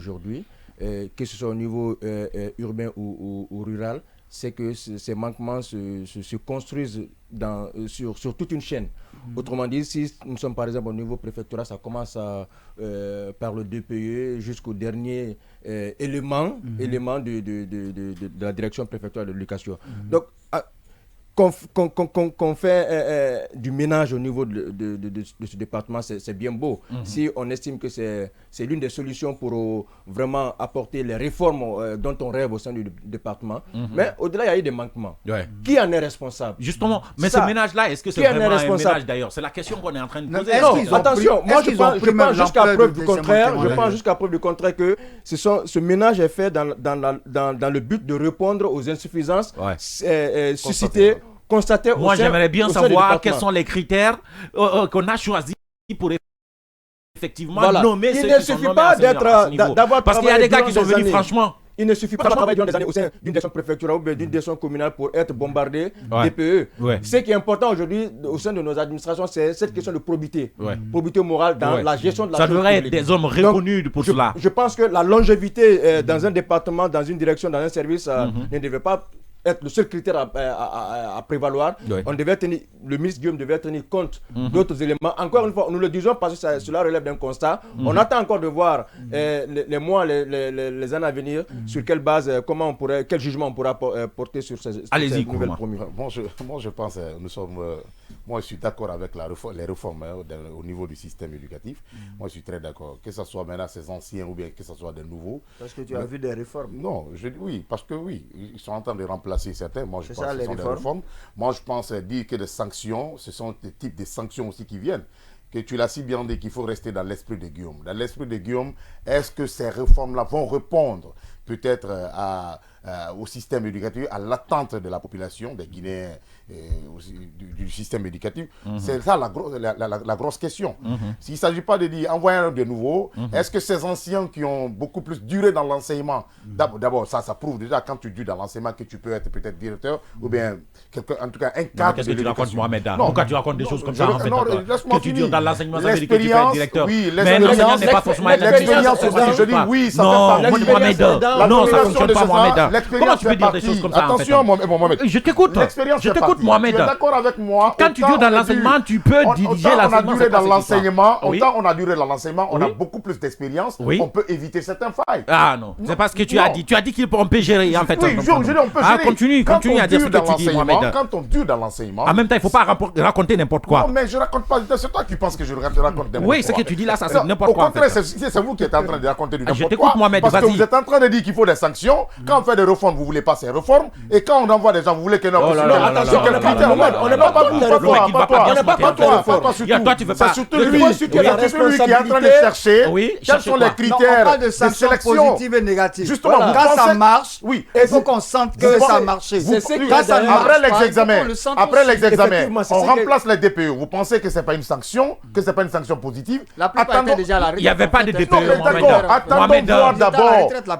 aujourd'hui, que ce soit au niveau urbain ou rural, c'est que ces manquements se construisent sur toute une chaîne. Autrement dit, si nous sommes par exemple au niveau préfectoral, ça commence par le DPE jusqu'au dernier élément de la direction préfectorale de l'éducation. Donc, qu'on fait du ménage au niveau de ce département, c'est bien beau. Si on estime que c'est l'une des solutions pour vraiment apporter les réformes dont on rêve au sein du département, mais au-delà, il y a eu des manquements. Qui en est responsable? Justement, mais ce ménage-là, est-ce que c'est vraiment un ménage d'ailleurs? C'est la question qu'on est en train de poser. Non, attention, moi je pense jusqu'à preuve du contraire, que ce ménage est fait dans le but de répondre aux insuffisances suscitées, constater au Moi, j'aimerais bien savoir quels sont les critères qu'on a choisis pour effectivement nommer ceux qui sont nommés à ce niveau. Parce qu'il y a des gars qui sont venus franchement. Il ne suffit pas d'avoir travaillé durant des années au sein d'une direction préfectorale ou d'une direction communale pour être bombardé DPE. Ce qui est important aujourd'hui au sein de nos administrations, c'est cette question de probité. Probité morale dans la gestion de la chose publique. Ça devrait être des hommes reconnus pour cela. Je pense que la longévité dans un département, dans une direction, dans un service ne devait pas être le seul critère à prévaloir. Le ministre Guillaume devait tenir compte d'autres éléments. Encore une fois, nous le disons parce que cela relève d'un constat. On attend encore de voir les mois, les années à venir, sur quelle base, quel jugement on pourra porter sur ces nouvelles promesses. Moi, je pense, moi, je suis d'accord avec les réformes au niveau du système éducatif. Moi, je suis très d'accord. Que ce soit maintenant ces anciens ou bien que ce soit des nouveaux. Parce que tu as vu des réformes? Non, parce que ils sont en train de remplacer certains. Moi, je pense que ce sont des réformes. Moi, je pense dire que des sanctions, ce sont des types de sanctions aussi qui viennent. Que tu l'as si bien dit qu'il faut rester dans l'esprit de Guillaume. Dans l'esprit de Guillaume, est-ce que ces réformes-là vont répondre peut-être au système éducatif, à l'attente de la population, des Guinéens, du système éducatif? C'est ça la grosse question. S'il ne s'agit pas de dire envoyer de nouveau, est-ce que ces anciens qui ont beaucoup plus duré dans l'enseignement, d'abord ça prouve déjà quand tu dures dans l'enseignement que tu peux être peut-être directeur ou bien en tout cas un cadre. Qu'est-ce que tu racontes, Mohamed? Pourquoi tu racontes des choses comme ça en fait? Que tu dures dans l'enseignement, ça veut dire que tu peux être directeur. Mais l'enseignant n'est pas forcément l'expérience. Je dis oui, ça fait partie. Non, ça ne fonctionne pas, Mohamed. Comment tu peux dire des choses comme ça? Attention, Mohamed. Je t'écoute. Je t'écoute, Mohamed. Tu es d'accord avec moi? Quand tu dures dans l'enseignement, tu peux diriger l'enseignement. On a duré dans l'enseignement. Autant on a duré dans l'enseignement, on a beaucoup plus d'expérience. On peut éviter certaines failles. Ah non, c'est pas ce que tu as dit. Tu as dit qu'on peut gérer en fait. Oui, je dis on peut gérer. Continue à dire ce que tu dis, Mohamed. Quand on dure dans l'enseignement. En même temps, il ne faut pas raconter n'importe quoi. Non, mais je raconte pas. C'est toi qui penses que je raconte n'importe quoi. Oui, ce que tu dis là, ça c'est n'importe quoi. Au contraire, c'est vous qui êtes en train de raconter du n'importe quoi. Je t'écoute, Mohamed, vas-y. Parce que vous êtes en train de dire qu'il faut des sanctions. Quand on fait des réformes, vous voulez pas ces réformes. Et quand on envoie des gens, vous voulez que non. Attention, on n'est pas vous. Toi, tu veux pas. C'est surtout lui qui est en train de chercher. Quels sont les critères on parle de sanctions positives et négatives. Justement, quand ça marche, il faut qu'on sente que ça a marché. Après les examens, on remplace les DPE. Vous pensez que c'est pas une sanction, que c'est pas une sanction positive? Il n'y avait pas de DPE.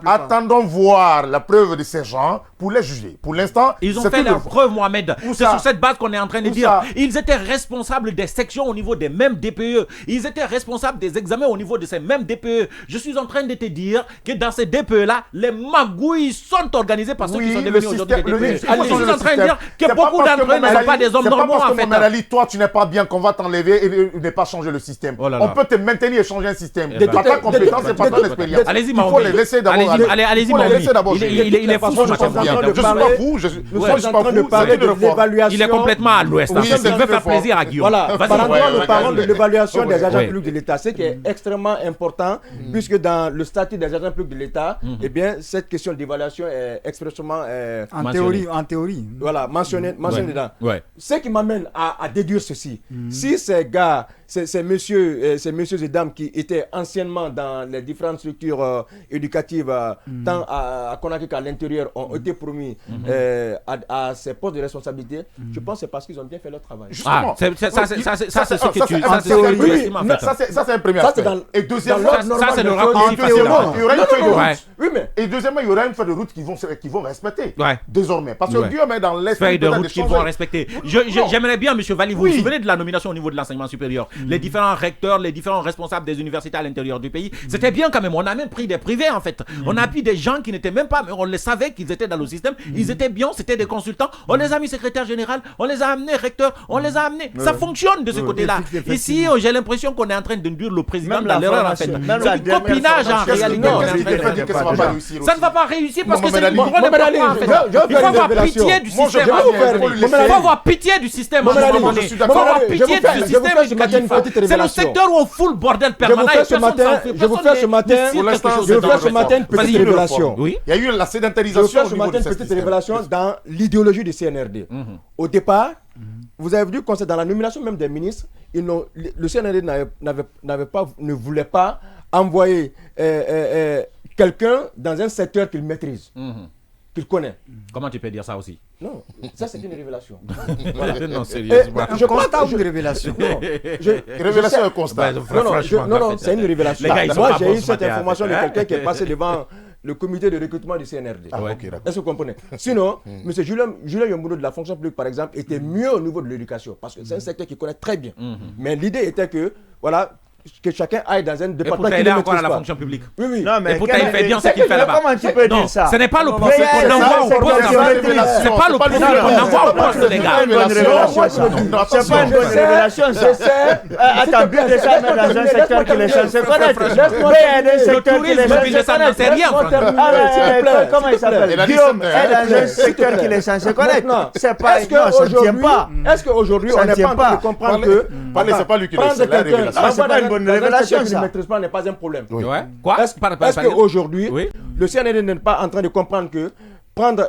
Attendons voir la preuve de ces gens pour les juger. Pour l'instant, ils ont fait leur preuve, Mohamed. C'est sur cette base qu'on est en train de dire. Ils étaient responsables des sections au niveau des mêmes DPE. Ils étaient responsables des examens au niveau de ces mêmes DPE. Je suis en train de te dire que dans ces DPE-là, les magouilles sont organisées par ceux qui sont devenus aujourd'hui des DPE. Je suis en train de dire que beaucoup d'entre eux ne sont pas des hommes normaux en fait. Toi, tu n'es pas bien qu'on va t'enlever et ne pas changer le système. On peut te maintenir et changer un système. Pas ta compétence et pas ton expérience. Allez-y, il faut les laisser d'abord. Allez-y, il est fou, je suis pas fou. Il est complètement à l'ouest. Il veut faire plaisir à Guillaume. Voilà, nous parlons de l'évaluation des agents publics de l'État, ce qui est extrêmement important, puisque dans le statut des agents publics de l'État, eh bien, cette question d'évaluation est expressément en théorie. Voilà, mentionné dedans. Ce qui m'amène à déduire ceci. Si ces gars, ces messieurs et dames qui étaient anciennement dans les différentes structures éducatives, tant à Conakry qu'à l'intérieur, ont été promis à ces postes de responsabilité qualité, je pense que c'est parce qu'ils ont bien fait leur travail. Justement. Ça, c'est ce que tu estimes, en fait. Ça, c'est un premier aspect. Et deuxièmement, ça, c'est le rapport. il y aura une feuille de route. Oui, mais... Et deuxièmement, il y aura une feuille de route qu'ils vont respecter. Désormais. Parce que Guillaume est dans l'esprit feuille de route qu'ils vont respecter. J'aimerais bien, M. Valli, vous vous souvenez de la nomination au niveau de l'enseignement supérieur? Les différents recteurs, les différents responsables des universités à l'intérieur du pays, c'était bien quand même. On a même pris des privés, en fait. On a pris des gens qui n'étaient même pas, mais on les savait qu'ils étaient dans le système. Ils étaient bien, c'était des consultants. On les a mis secrétaire général, on les a amenés recteurs, on les a amenés. Ça fonctionne de ce côté-là. Ici, j'ai l'impression qu'on est en train d'induire le président dans l'erreur, en fait. C'est du copinage, en réalité. Ça ne va pas réussir parce que c'est une grosse il faut avoir pitié du système. Il faut avoir pitié du système. Il faut avoir pitié du système éducatif. C'est le secteur où on fout le bordel permanent. Je vous fais ce matin une petite révélation. Il y a eu la sédentarisation. Je vous fais ce matin une petite révélation dans l'idéologie du CNRD. Au départ, vous avez vu qu'on dans la nomination même des ministres, le CNRD ne voulait pas envoyer quelqu'un dans un secteur qu'il maîtrise, qu'il connaît. Comment tu peux dire ça aussi? Non, ça c'est une révélation. Voilà. Non, sérieusement. Je constate une révélation. Révélation et constat. Non, c'est une révélation. Moi, j'ai eu cette information de quelqu'un qui est passé devant le comité de recrutement du CNRD. Est-ce que vous comprenez? Sinon, M. Julien Yomboulou de la fonction publique, par exemple, était mieux au niveau de l'éducation, parce que c'est un secteur qu'il connaît très bien. Mais l'idée était que, voilà, que chacun aille dans un département qui ne maîtrise pas. Encore à la fonction publique. Oui, oui. Non, mais et pourtant, il fait bien ce qu'il fait là-bas. Comment tu peux dire ça? Ce n'est pas le profil qu'on envoie au poste. C'est pas le profil qu'on envoie au poste, les gars. C'est pas une bonne révélation, ça. Attends, bien de ça, mais dans un secteur qui est censé connaître. Le tourisme, ça n'en sait rien. Comment il s'appelle? Guillaume est dans un secteur qui est censé connaître. C'est pas, non, ça ne tient pas. Est-ce qu'aujourd'hui, on n'est pas en train de comprendre que... C'est pas lui qui le sait, la révélation. C'est pas une bonne révélation, ça. Ne maîtrise pas n'est pas un problème. Quoi? Est-ce qu'aujourd'hui, le CNRD n'est pas en train de comprendre que prendre